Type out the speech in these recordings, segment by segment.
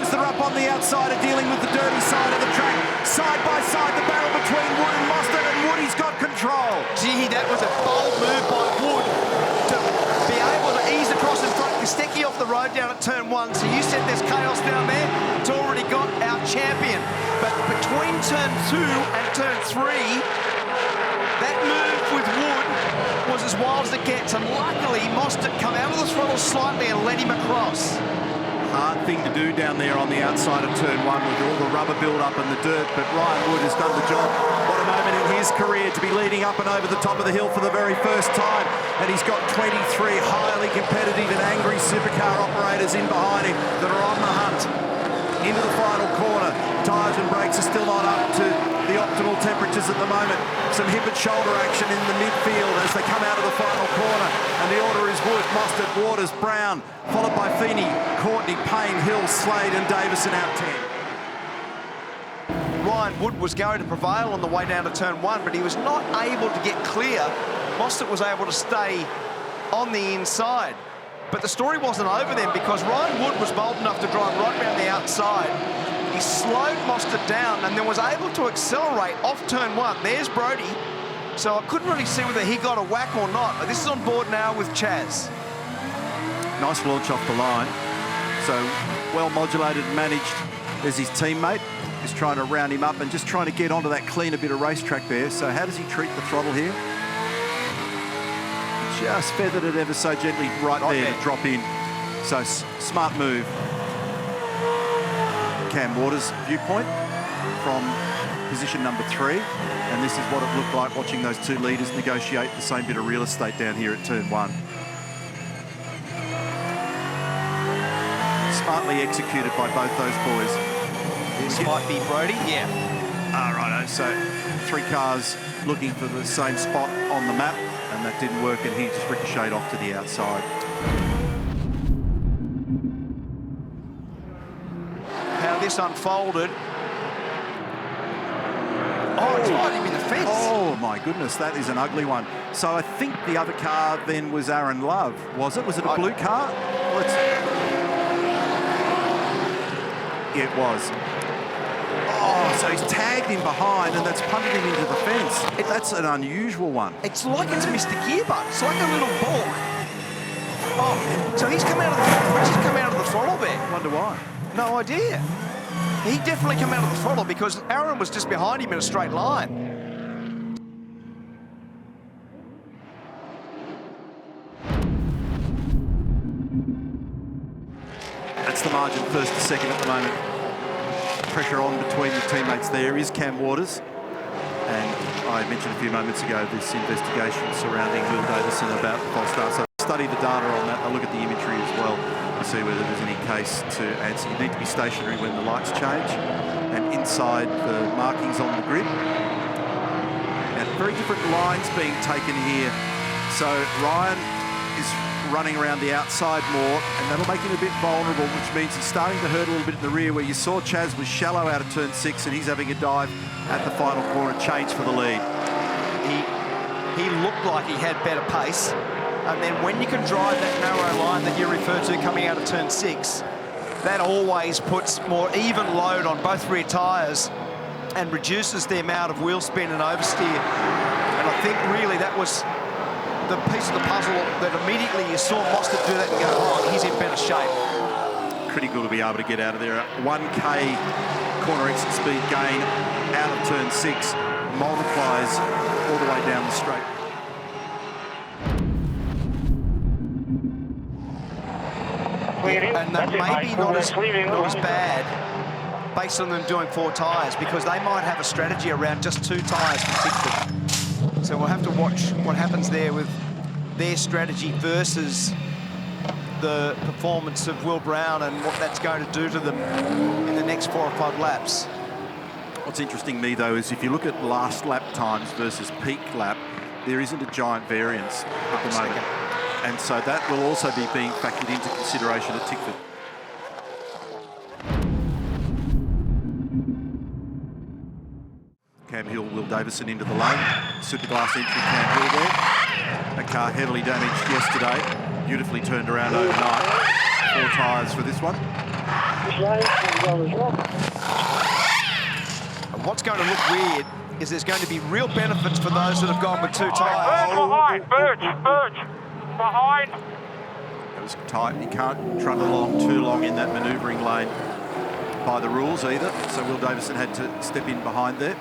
times they're up on the outside are dealing with the dirty side of the track. Side by side, the battle between Wood and Mostert, and Woody's got control. Gee, that was a bold move by Wood to be able to ease across in front. Kostecki off the road down at turn 1. So you said there's chaos down there. It's already got our champion. But between turn 2 and turn 3, that move with Wood was as wild as it gets. And luckily, Mostert come out of the throttle slightly and let him across. Hard thing to do down there on the outside of turn 1 with all the rubber build-up and the dirt, but Ryan Wood has done the job. What a moment in his career to be leading up and over the top of the hill for the very first time. And he's got 23 highly competitive and angry supercar operators in behind him that are on the hunt. Into the final corner. Tyres and brakes are still not up to the optimal temperatures at the moment. Some hip and shoulder action in the midfield as they come out of the final corner. And the order is Wood, Mostert, Waters, Brown, followed by Feeney, Courtney, Payne, Hill, Slade and Davison out 10. Ryan Wood was going to prevail on the way down to turn 1, but he was not able to get clear. Mostert was able to stay on the inside. But the story wasn't over then, because Ryan Wood was bold enough to drive right around the outside. He slowed Mostert down and then was able to accelerate off turn 1. There's Brody. So I couldn't really see whether he got a whack or not. But this is on board now with Chaz. Nice launch off the line. So well modulated and managed as his teammate is trying to round him up and just trying to get onto that cleaner bit of racetrack there. So how does he treat the throttle here? Just feathered it ever so gently right there to drop in. So smart move. Cam Waters' viewpoint from position number 3. And this is what it looked like watching those two leaders negotiate the same bit of real estate down here at turn 1. Smartly executed by both those boys. This might be Brody, yeah. Righto, so 3 cars looking for the same spot on the map, and that didn't work, and he just ricocheted off to the outside. How this unfolded. Oh, it's right him in the fence. Oh, my goodness, that is an ugly one. So I think the other car then was Aaron Love, was it? Was it a blue car? Yeah, it was. Oh, so he's tagged him behind and that's punted him into the fence. That's an unusual one. It's like it's missed a gearbox. It's like a little balk. Oh, so he's come out of the throttle. He's come out of the throttle there. Wonder why. No idea. He definitely came out of the throttle because Aaron was just behind him in a straight line. That's the margin first to second at the moment. Pressure on between the teammates there is Cam Waters. And I mentioned a few moments ago this investigation surrounding Will Davison about the false start. So study the data on that. I'll look at the imagery as well to see whether there's any case to answer. You need to be stationary when the lights change and inside the markings on the grid. And very different lines being taken here. So Ryan is running around the outside more, and that'll make him a bit vulnerable, which means he's starting to hurt a little bit in the rear, where you saw Chaz was shallow out of turn 6 and he's having a dive at the final corner, change for the lead. He looked like he had better pace, and then when you can drive that narrow line that you referred to coming out of turn 6, that always puts more even load on both rear tyres and reduces the amount of wheel spin and oversteer. And I think really that was the piece of the puzzle that immediately you saw Mostert do that and go, oh, he's in better shape. Critical to be able to get out of there. 1K corner exit speed gain out of turn 6 multiplies all the way down the straight. And that may be not as bad based on them doing 4 tyres, because they might have a strategy around just 2 tyres for Tickford. So we'll have to watch what happens there with their strategy versus the performance of Will Brown and what that's going to do to them in the next 4 or 5 laps. What's interesting me though is if you look at last lap times versus peak lap, there isn't a giant variance at the moment. And so that will also be being factored into consideration at Tickford. Cam Hill, Will Davison into the lane. Superglass entry, Cam Hill there. A car heavily damaged yesterday. Beautifully turned around overnight. 4 tyres for this one. And what's going to look weird is there's going to be real benefits for those that have gone with 2 tyres. Birch, behind. It was tight. You can't trundle along too long in that manoeuvring lane by the rules either. So Will Davison had to step in behind there.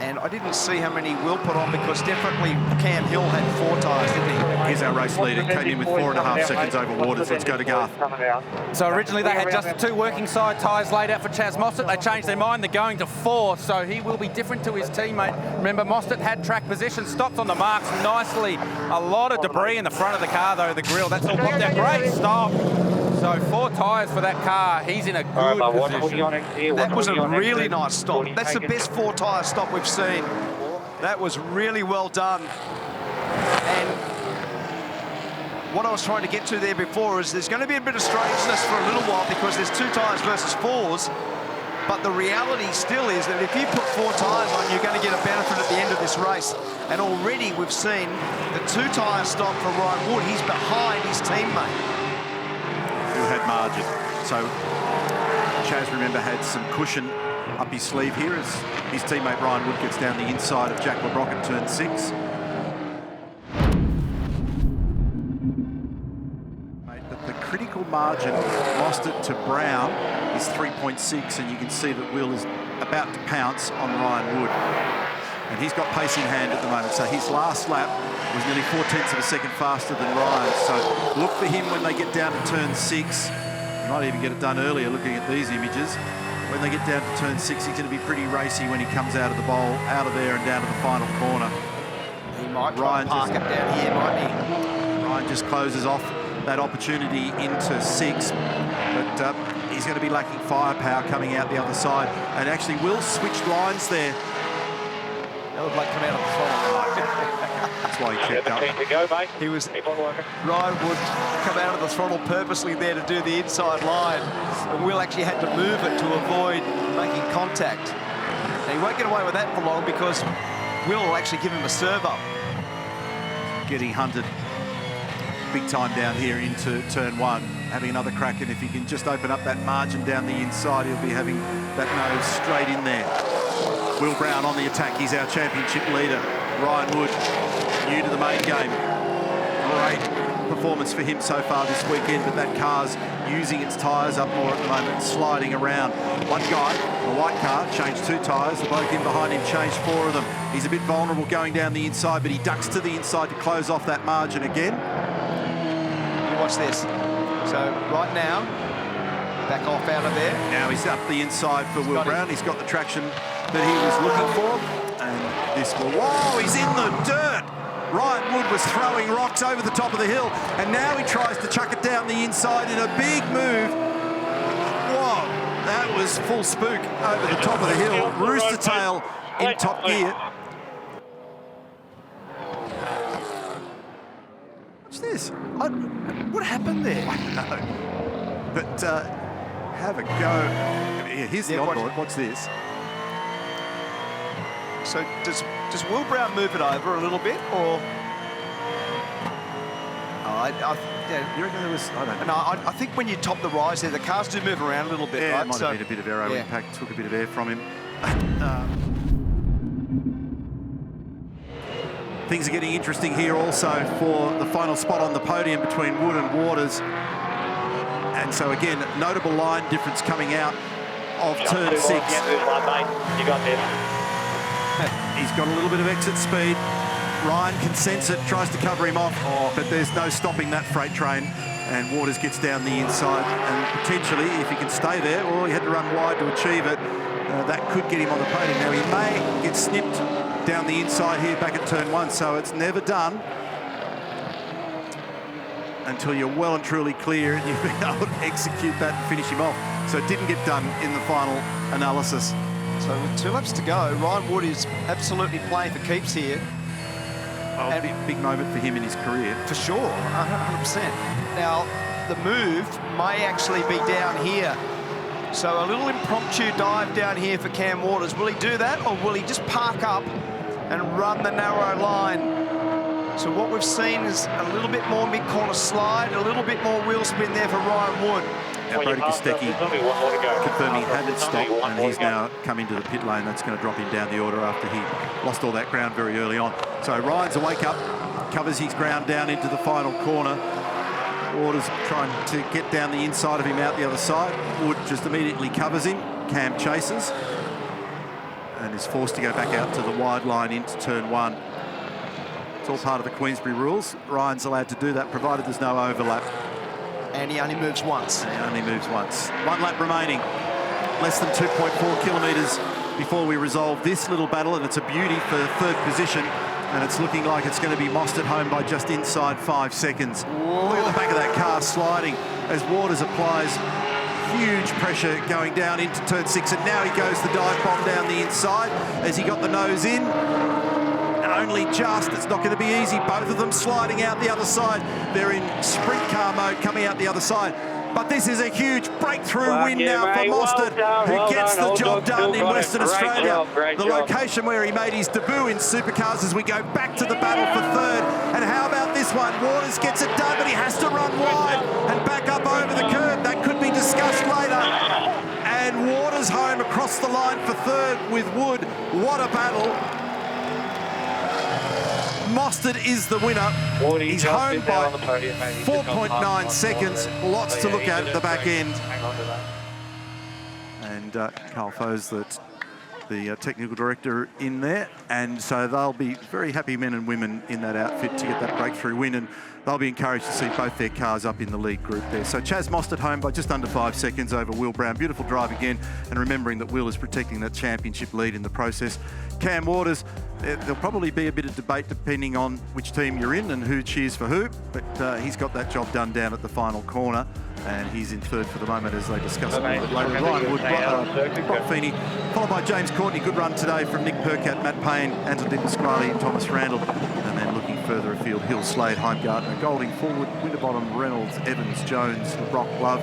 And I didn't see how many Will put on because definitely Cam Hill had 4 tyres, didn't he? Here's our race leader. Came in with 4.5 seconds over Waters. Let's go to Garth. So originally they had just the 2 working side tyres laid out for Chaz Mostert. They changed their mind. They're going to 4, so he will be different to his teammate. Remember, Mostert had track position, stopped on the marks nicely. A lot of debris in the front of the car, though, the grille. That's all popped out. Great stop. So 4 tyres for that car. He's in a good position. That was a really nice stop. That's the best 4 tyre stop we've seen. That was really well done. And what I was trying to get to there before is there's going to be a bit of strangeness for a little while because there's 2 tyres versus 4s. But the reality still is that if you put 4 tyres on, you're going to get a benefit at the end of this race. And already we've seen the 2 tyre stop for Ryan Wood. He's behind his teammate, who had margin. So Chaz, remember, had some cushion up his sleeve here as his teammate Ryan Wood gets down the inside of Jack LeBrock at turn 6. But the critical margin lost it to Brown is 3.6, and you can see that Will is about to pounce on Ryan Wood. And he's got pace in hand at the moment, so his last lap was nearly 0.4 of a second faster than Ryan. So look for him when they get down to turn 6. You might even get it done earlier looking at these images. When they get down to turn 6, he's going to be pretty racy when he comes out of the bowl, out of there and down to the final corner. He might try and park it down here, mightn't he? Ryan just closes off that opportunity into 6, but he's going to be lacking firepower coming out the other side. And actually, Will switched lines there. That would like come out of the front. That's why he checked up. He was, Ryan would come out of the throttle purposely there to do the inside line, and Will actually had to move it to avoid making contact. And he won't get away with that for long because Will actually give him a serve up. Getting hunted big time down here into turn 1, having another crack, and if he can just open up that margin down the inside, he'll be having that nose straight in there. Will Brown on the attack. He's our championship leader. Ryan Wood, new to the main game. Great performance for him so far this weekend, but that car's using its tyres up more at the moment, sliding around. One guy, a white car, changed 2 tyres. The bloke in behind him changed 4 of them. He's a bit vulnerable going down the inside, but he ducks to the inside to close off that margin again. You watch this. So right now, back off out of there. Now he's up the inside for Will Brown. He's got the traction that he was looking for. And this will, whoa, he's in the dirt. Ryan Wood was throwing rocks over the top of the hill, and now he tries to chuck it down the inside in a big move. Whoa, that was full spook over the top of the hill. Rooster tail in top gear. What's this? What happened there? I don't know. But have a go. Yeah, here's the onboard. What's this? So does Will Brown move it over a little bit, or? Yeah, you reckon there was? I don't know. No, I think when you top the rise there, the cars do move around a little bit, yeah, right? It might have been a bit of aero impact, took a bit of air from him. Things are getting interesting here also for the final spot on the podium between Wood and Waters. And so again, notable line difference coming out of turn 6. You got this. He's got a little bit of exit speed. Ryan can sense it, tries to cover him off, but there's no stopping that freight train. And Waters gets down the inside, and potentially, if he can stay there, or he had to run wide to achieve it, that could get him on the podium. Now, he may get snipped down the inside here back at turn 1, so it's never done until you're well and truly clear and you've been able to execute that and finish him off. So it didn't get done in the final analysis. So with 2 laps to go, Ryan Wood is absolutely playing for keeps here. Oh, and big moment for him in his career. For sure, 100%. Now, the move may actually be down here. So a little impromptu dive down here for Cam Waters. Will he do that, or will he just park up and run the narrow line? So what we've seen is a little bit more mid-corner slide, a little bit more wheel spin there for Ryan Wood. Brody Kostecki confirmed he hadn't stopped, and he's now come into the pit lane. That's going to drop him down the order after he lost all that ground very early on. So Ryan's a wake up, covers his ground down into the final corner. Waters trying to get down the inside of him out the other side. Wood just immediately covers him. Cam chases and is forced to go back out to the wide line into turn 1. It's all part of the Queensbury rules. Ryan's allowed to do that provided there's no overlap. And he only moves once. And he only moves once. 1 lap remaining. Less than 2.4 kilometres before we resolve this little battle, and it's a beauty for 3rd position. And it's looking like it's going to be Mostert home by just inside 5 seconds. Whoa. Look at the back of that car sliding as Waters applies huge pressure going down into turn 6. And now he goes the dive bomb down the inside as he got the nose in. Only just, it's not going to be easy. Both of them sliding out the other side. They're in sprint car mode coming out the other side. But this is a huge breakthrough win now for Mostert, who gets the job done in Western Australia. The location where he made his debut in Supercars as we go back to the battle for 3rd. And how about this one? Waters gets it done, but he has to run wide and back up over the curb. That could be discussed later. And Waters home across the line for 3rd with Wood. What a battle. Mostert is the winner. He's home by 4.9 seconds. Lots to look at the back end. And Carl Foes, the technical director, in there. And so they'll be very happy men and women in that outfit to get that breakthrough win. And they'll be encouraged to see both their cars up in the lead group there. So Chaz Mostert home by just under 5 seconds over Will Brown. Beautiful drive again. And remembering that Will is protecting that championship lead in the process. Cam Waters, there'll probably be a bit of debate depending on which team you're in and who cheers for who, but he's got that job done down at the final corner, and he's in 3rd for the moment as they discuss it a little bit later. Ryan Wood, Brock Feeney, followed by James Courtney. Good run today from Nick Percat, Matt Payne, Anton Di Pasquale, Thomas Randall, and then looking further afield, Hill, Slade, Heimgartner, Golding, Forward, Winterbottom, Reynolds, Evans, Jones, Brock, Love,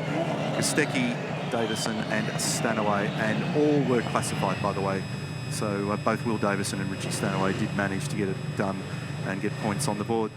Kostecki, Davison and Stanaway, and all were classified, by the way. So both Will Davison and Richie Stanaway did manage to get it done and get points on the board.